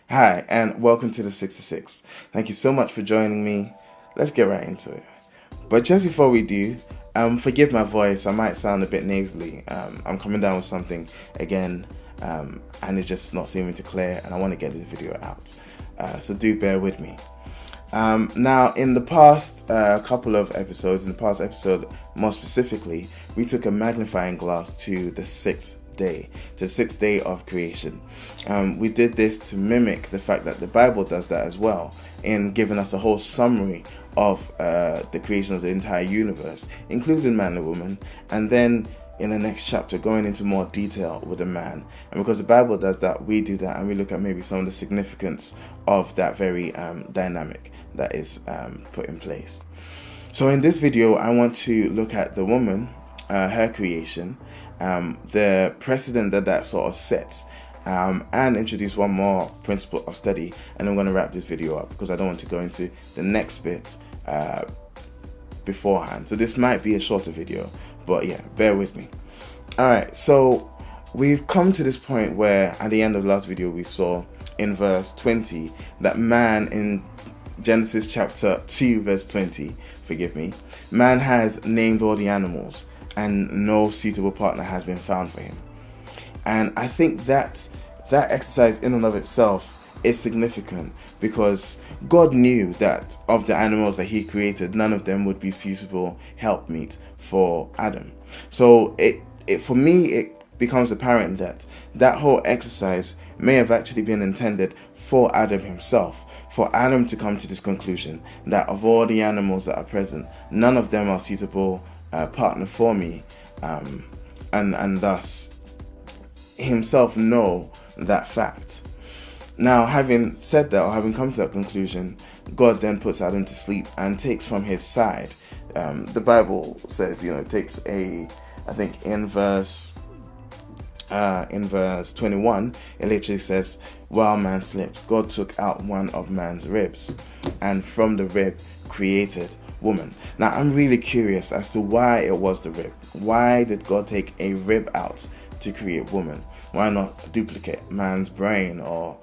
Hi, and welcome to the 66. Thank you so much for joining me. Let's get right into it. But just before we do, forgive my voice. I might sound a bit nasally. I'm coming down with something again, and it's just not seeming to clear, and I want to get this video out. So do bear with me. Now, in the past couple of episodes, in the past episode more specifically, we took a magnifying glass to the sixth day of creation. We did this to mimic the fact that the Bible does that as well, in giving us a whole summary of the creation of the entire universe, including man and woman, and then in the next chapter going into more detail with a man. And because the Bible does that, we do that, and we look at maybe some of the significance of that very dynamic that is put in place. So in this video, I want to look at the woman, her creation, the precedent that sort of sets, and introduce one more principle of study, and I'm going to wrap this video up because I don't want to go into the next bit beforehand. So this might be a shorter video, but yeah, bear with me. Alright, so we've come to this point where at the end of the last video we saw in verse 20 that man, in Genesis chapter 2 verse 20, forgive me, man has named all the animals and no suitable partner has been found for him. And I think that exercise in and of itself is significant because God knew that of the animals that he created, none of them would be suitable helpmeet for Adam. So for me it becomes apparent that whole exercise may have actually been intended for Adam himself, for Adam to come to this conclusion that of all the animals that are present, none of them are suitable partner for me, and thus himself know that fact. Now, having said that, or having come to that conclusion, God then puts Adam to sleep and takes from his side. The Bible says, it takes I think in verse 21, it literally says, while man slept, God took out one of man's ribs, and from the rib created woman. Now, I'm really curious as to why it was the rib. Why did God take a rib out to create woman? Why not duplicate man's brain, or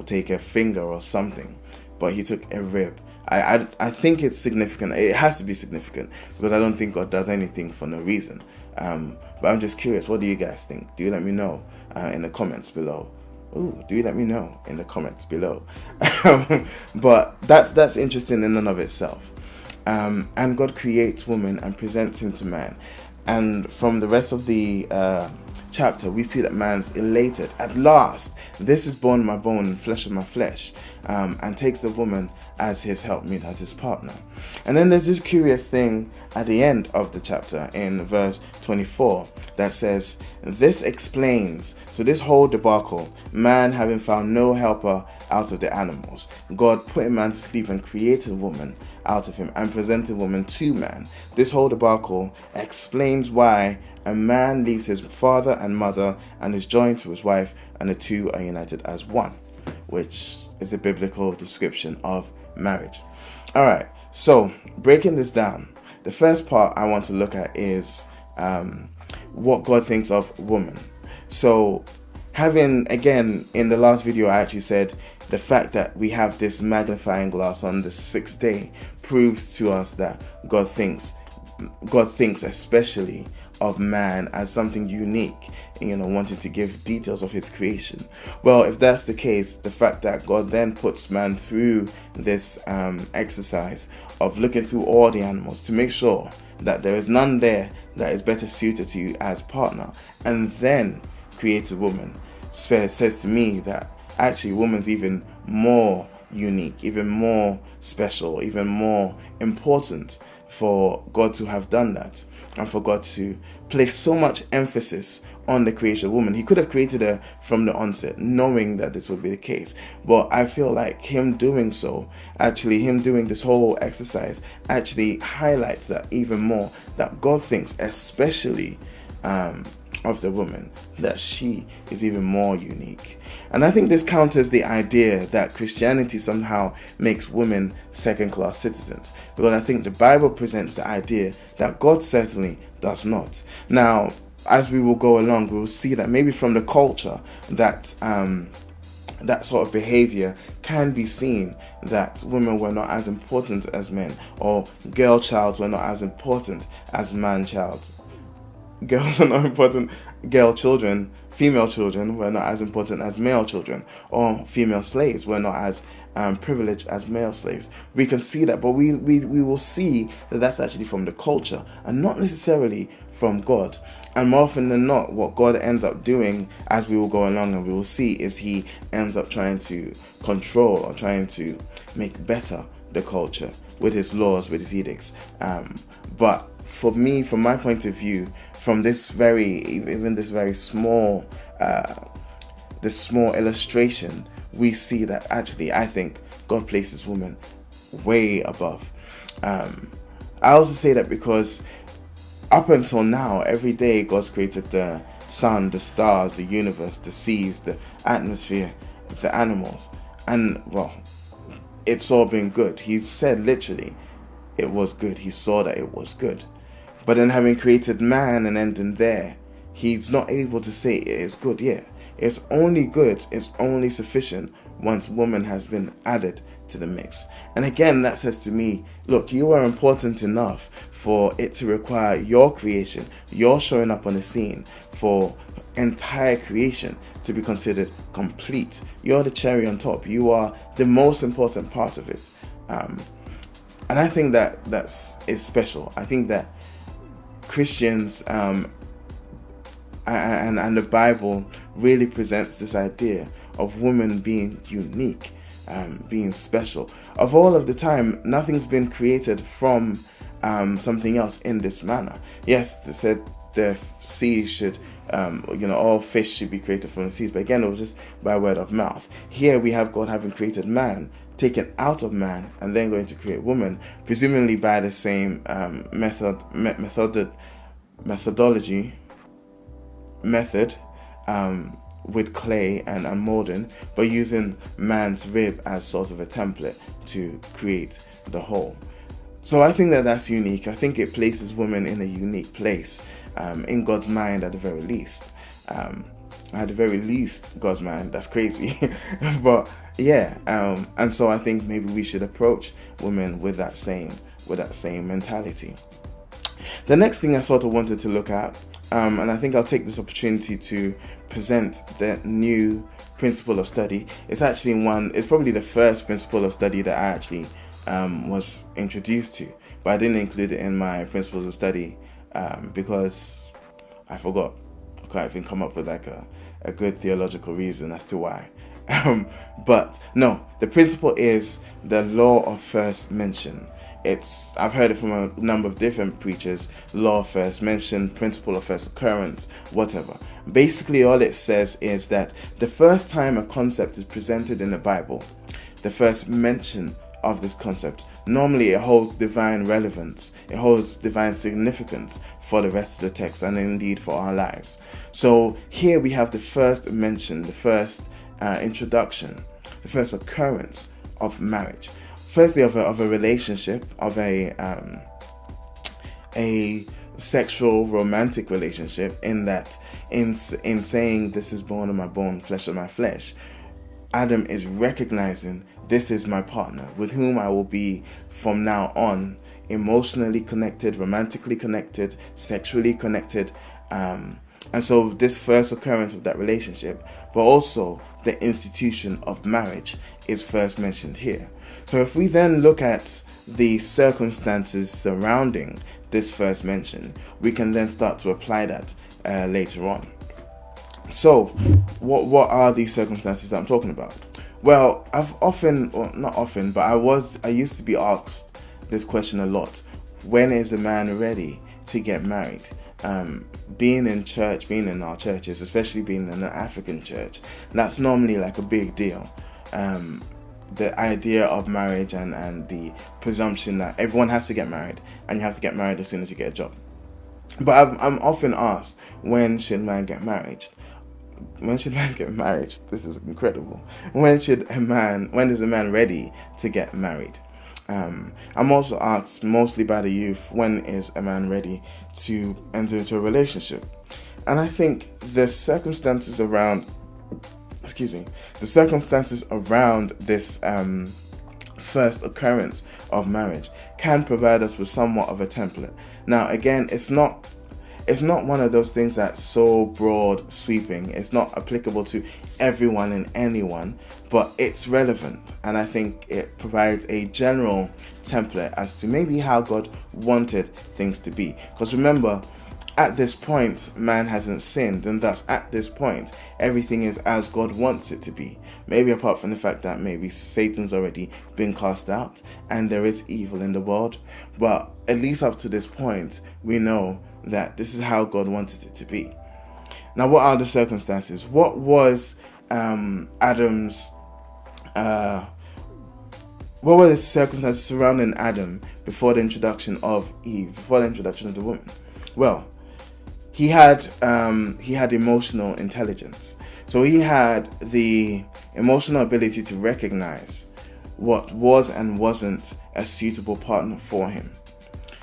take a finger or something? But he took a rib. I think it's significant. It has to be significant because I don't think God does anything for no reason. But I'm just curious. What do you guys think? Do let me know in the comments below. Do let me know in the comments below. But that's interesting in and of itself. And God creates woman and presents him to man. And from the rest of the chapter, we see that man's elated. At last, this is bone of my bone and flesh of my flesh, and takes the woman as his helpmeet, as his partner. And then there's this curious thing at the end of the chapter in verse 24 that says, this explains, so this whole debacle, man having found no helper out of the animals, God put man to sleep and created woman out of him and presented woman to man. This whole debacle explains why a man leaves his father and mother and is joined to his wife, and the two are united as one, which is a biblical description of marriage. Alright, so breaking this down, the first part I want to look at is what God thinks of woman. So having, again, in the last video I actually said the fact that we have this magnifying glass on the sixth day proves to us that God thinks especially of man as something unique, wanting to give details of his creation. Well, if that's the case, the fact that God then puts man through this exercise of looking through all the animals to make sure that there is none there that is better suited to you as partner, and then creates a woman, says to me that actually woman's even more unique, even more special, even more important for God to have done that, and for God to place so much emphasis on the creation of woman. He could have created her from the onset, knowing that this would be the case. But I feel like him doing so, actually him doing this whole exercise, actually highlights that even more, that God thinks especially of the woman, that she is even more unique. And I think this counters the idea that Christianity somehow makes women second-class citizens, because I think the Bible presents the idea that God certainly does not. Now, as we will go along, we will see that maybe from the culture that that sort of behavior can be seen, that women were not as important as men, or girl child were not as important as man child. Girls are not important, girl children, female children were not as important as male children, or female slaves were not as privileged as male slaves. We can see that, but we will see that that's actually from the culture and not necessarily from God. And more often than not, what God ends up doing as we will go along and we will see is he ends up trying to control or trying to make better the culture with his laws, with his edicts. But for me, from my point of view, from this very small illustration, we see that actually I think God places women way above. I also say that because up until now, every day God's created the sun, the stars, the universe, the seas, the atmosphere, the animals, and well, it's all been good. He said literally it was good. He saw that it was good. But then, having created man and ending there, he's not able to say it is good yet. It's only good, it's only sufficient once woman has been added to the mix. And again, that says to me, look, you are important enough for it to require your creation, your showing up on the scene, for entire creation to be considered complete. You're the cherry on top. You are the most important part of it. And I think that is special. I think that Christians and the Bible really presents this idea of women being unique, being special. Of all of the time, nothing's been created from something else in this manner. Yes, they said the seas should, all fish should be created from the seas, but again, it was just by word of mouth. Here we have God having created man, taken out of man, and then going to create woman, presumably by the same method with clay and molding, but using man's rib as sort of a template to create the whole. So I think that that's unique. I think it places women in a unique place in God's mind at the very least. At the very least, God's mind. That's crazy. But yeah, and so I think maybe we should approach women with that same mentality. The next thing I sort of wanted to look at, and I think I'll take this opportunity to present the new principle of study. It's probably the first principle of study that I actually was introduced to, but I didn't include it in my principles of study because I forgot. I can't even come up with like a good theological reason as to why. But no, the principle is the law of first mention. I've heard it from a number of different preachers: law of first mention, principle of first occurrence, whatever. Basically, all it says is that the first time a concept is presented in the Bible, the first mention of this concept, normally it holds divine relevance, it holds divine significance for the rest of the text and indeed for our lives. So here we have the first mention, the first introduction, the first occurrence of marriage. Firstly, of a relationship, of a sexual romantic relationship, in that in saying this is bone of my bone, flesh of my flesh, Adam is recognizing this is my partner with whom I will be from now on, emotionally connected, romantically connected, sexually connected. And so this first occurrence of that relationship, but also the institution of marriage, is first mentioned here. So if we then look at the circumstances surrounding this first mention, we can then start to apply that later on. So what are these circumstances that I'm talking about? Well, I used to be asked this question a lot. When is a man ready to get married? Being in our churches, especially being in an African church, that's normally like a big deal. The idea of marriage and the presumption that everyone has to get married, and you have to get married as soon as you get a job. But I'm often asked, when should man get married? When should man get married? This is incredible. When is a man ready to get married? I'm also asked, mostly by the youth, when is a man ready to enter into a relationship? And I think the circumstances around the circumstances around this first occurrence of marriage can provide us with somewhat of a template. Now, again, it's not one of those things that's so broad sweeping. It's not applicable to everyone and anyone, but it's relevant, and I think it provides a general template as to maybe how God wanted things to be. Because remember, at this point, man hasn't sinned, and thus at this point, everything is as God wants it to be. Maybe apart from the fact that maybe Satan's already been cast out and there is evil in the world, but at least up to this point, we know that this is how God wanted it to be. Now, what are the circumstances? What was Adam's what were the circumstances surrounding Adam before the introduction of Eve, before the introduction of the woman? Well, he had emotional intelligence. So he had the emotional ability to recognize what was and wasn't a suitable partner for him.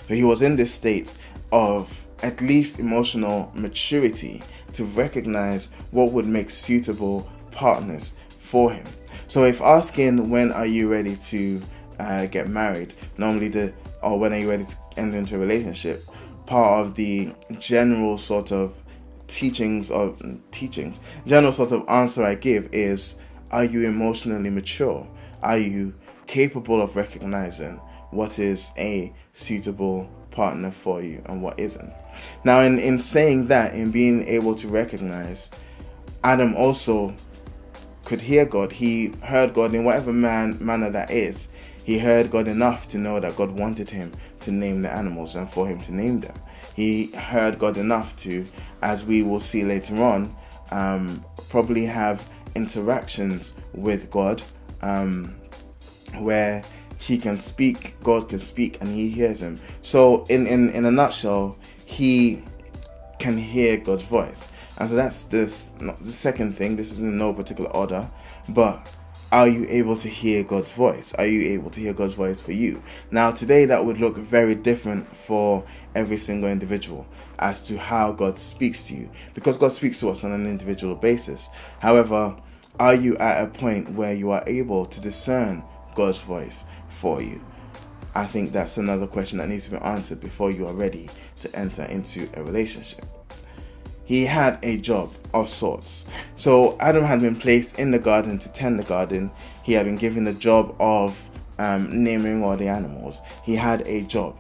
So he was in this state of at least emotional maturity to recognize what would make suitable partners for him. So if asking when are you ready to get married, normally or when are you ready to enter into a relationship, part of the general sort of general sort of answer I give is, are you emotionally mature? Are you capable of recognizing what is a suitable partner for you and what isn't? Now, in saying that, in being able to recognize, Adam also could hear God. He heard God in whatever manner that is. He heard God enough to know that God wanted him to name the animals and for him to name them. He heard God enough to, as we will see later on, probably have interactions with God where he can speak, God can speak, and he hears him. So in a nutshell, he can hear God's voice. And so that's the second thing. This is in no particular order, but are you able to hear God's voice? Are you able to hear God's voice for you? Now, today that would look very different for every single individual as to how God speaks to you, because God speaks to us on an individual basis. However, are you at a point where you are able to discern God's voice for you? I think that's another question that needs to be answered before you are ready to enter into a relationship. He had a job of sorts. So Adam had been placed in the garden to tend the garden. He had been given the job of naming all the animals. He had a job.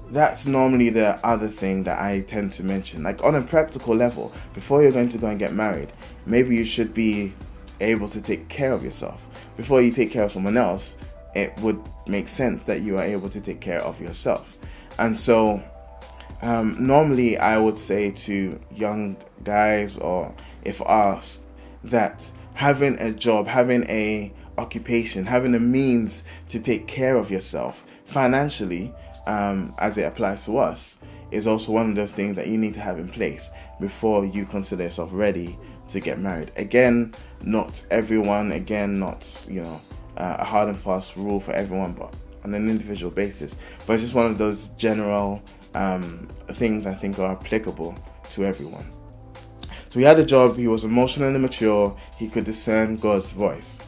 That's normally the other thing that I tend to mention. Like, on a practical level, before you're going to go and get married, maybe you should be able to take care of yourself. Before you take care of someone else, it would make sense that you are able to take care of yourself. And so normally I would say to young guys, or if asked, that having a job, having a occupation, having a means to take care of yourself financially, as it applies to us, is also one of those things that you need to have in place before you consider yourself ready to get married. Again, not everyone, not a hard and fast rule for everyone, but on an individual basis. But it's just one of those general things I think are applicable to everyone. So he had a job, he was emotionally mature, he could discern God's voice.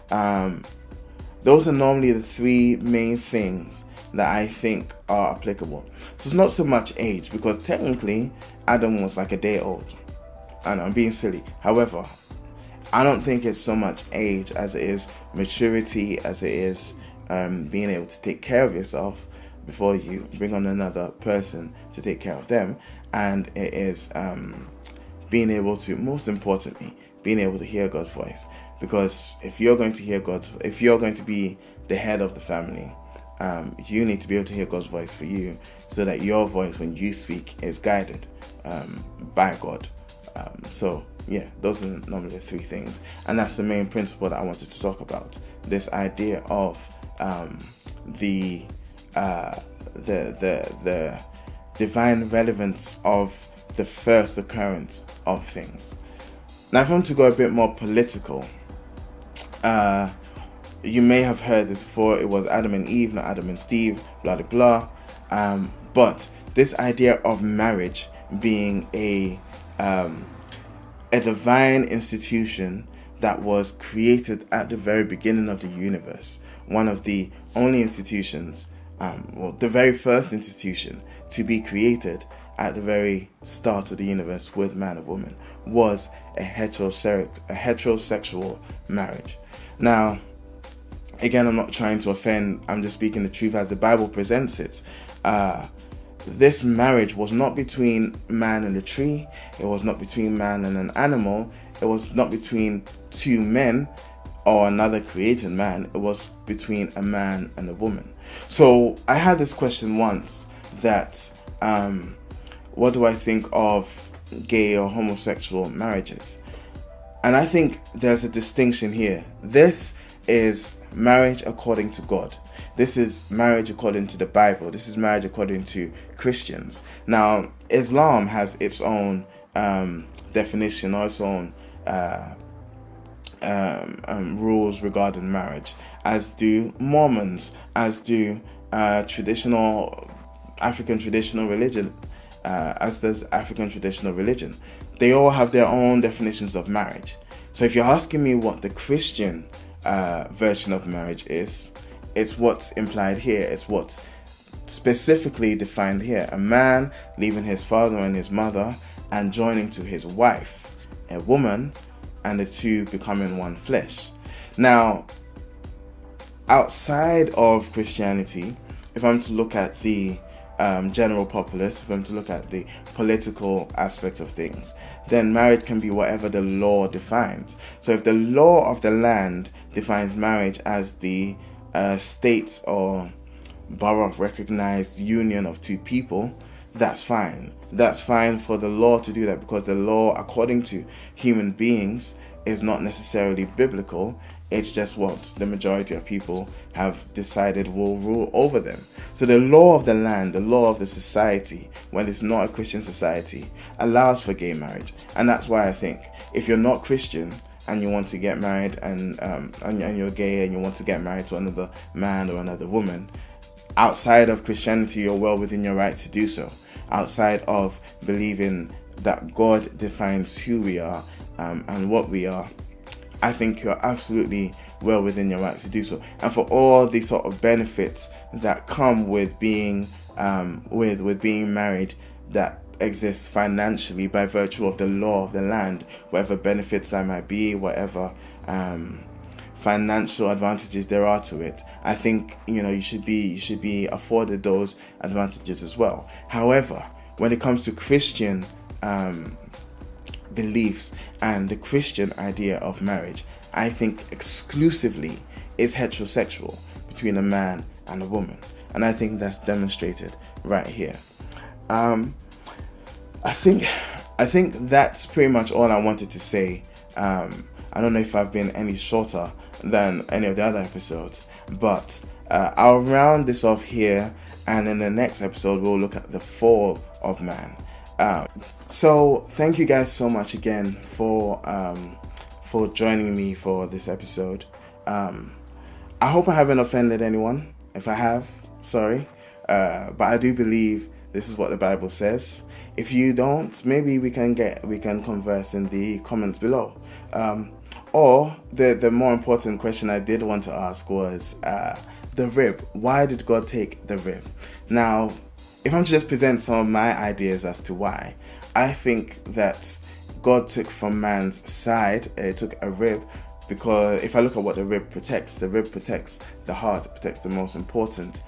Those are normally the three main things that I think are applicable. So it's not so much age, because technically Adam was like a day old. I know, I'm being silly. However, I don't think it's so much age as it is maturity, as it is being able to take care of yourself before you bring on another person to take care of them. And it is being able to, most importantly, being able to hear God's voice. Because if you're going to be the head of the family, you need to be able to hear God's voice for you, so that your voice when you speak is guided by God. So yeah, those are normally the three things, and that's the main principle that I wanted to talk about. This idea of the divine relevance of the first occurrence of things. Now, if I want to go a bit more political, you may have heard this before. It was Adam and Eve, not Adam and Steve, blah blah blah. But this idea of marriage being a divine institution that was created at the very beginning of the universe. One of the only institutions, the very first institution to be created at the very start of the universe with man and woman was a heterosexual marriage. Now, again, I'm not trying to offend, I'm just speaking the truth as the Bible presents it. This marriage was not between man and a tree, it was not between man and an animal, it was not between two men or another created man, it was between a man and a woman. So I had this question once that, what do I think of gay or homosexual marriages? And I think there's a distinction here. This is marriage according to God. This is marriage according to the Bible. This is marriage according to Christians. Now, Islam has its own definition or its own rules regarding marriage, as do Mormons, as do African traditional religion, as does African traditional religion. They all have their own definitions of marriage. So if you're asking me what the Christian version of marriage is, it's what's implied here. It's what's specifically defined here. A man leaving his father and his mother and joining to his wife, a woman, and the two becoming one flesh. Now, outside of Christianity, if I'm to look at the general populace, if I'm to look at the political aspect of things, then marriage can be whatever the law defines. So if the law of the land defines marriage as the state's or borough recognized union of two people, that's fine. That's fine for the law to do that, because the law, according to human beings, is not necessarily biblical. It's just what the majority of people have decided will rule over them. So the law of the land, the law of the society, when it's not a Christian society, allows for gay marriage. And that's why I think if you're not Christian and you want to get married and you're gay and you want to get married to another man or another woman, outside of Christianity, you're well within your right to do so. Outside of believing that God defines who we are and what we are, I think you're absolutely well within your right to do so. And for all the sort of benefits that come with being with being married, that exists financially by virtue of the law of the land, whatever benefits there might be, whatever financial advantages there are to it, I think you should be afforded those advantages as well. However, when it comes to Christian beliefs and the Christian idea of marriage, I think exclusively is heterosexual between a man and a woman, and I think that's demonstrated right here. I think that's pretty much all I wanted to say. I don't know if I've been any shorter than any of the other episodes, but I'll round this off here, and in the next episode we'll look at the fall of man. So thank you guys so much again for joining me for this episode. I hope I haven't offended anyone. If I have, sorry, but I do believe this is what the Bible says. If you don't, maybe we can converse in the comments below. Or the more important question I did want to ask was the rib. Why did God take the rib? Now, if I'm to just present some of my ideas as to why, I think that God took from man's side, took a rib, because if I look at what the rib protects the heart, it protects the most important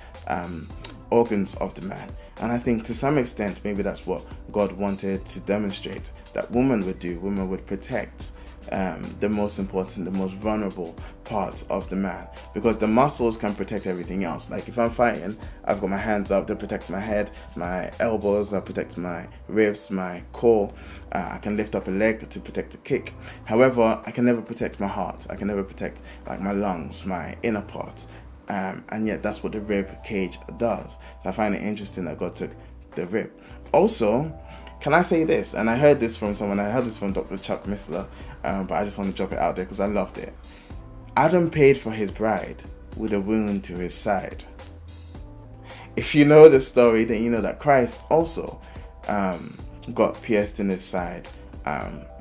organs of the man. And I think to some extent, maybe that's what God wanted to demonstrate that woman would do. Woman would protect the most important, the most vulnerable parts of the man, because the muscles can protect everything else. Like if I'm fighting, I've got my hands up to protect my head, my elbows protect my ribs, my core. I can lift up a leg to protect a kick. However, I can never protect my heart. I can never protect like my lungs, my inner parts. And yet that's what the rib cage does. So I find it interesting that God took the rib. Also, can I say this? And I heard this from someone. I heard this from Dr. Chuck Missler, but I just want to drop it out there because I loved it. Adam paid for his bride with a wound to his side. If you know the story, then you know that Christ also got pierced in his side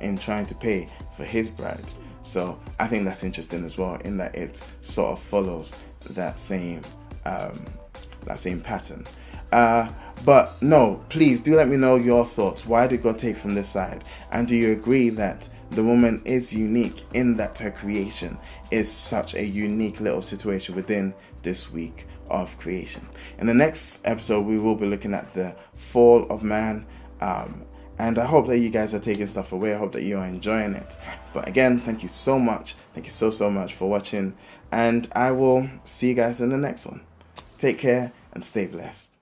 in trying to pay for his bride. So I think that's interesting as well, in that it sort of follows that same pattern. But no, please do let me know your thoughts. Why did God take from this side? And do you agree that the woman is unique in that her creation is such a unique little situation within this week of creation? In the next episode, we will be looking at the fall of man. And I hope that you guys are taking stuff away. I hope that you are enjoying it. But again, thank you so much. Thank you so much for watching. And I will see you guys in the next one. Take care and stay blessed.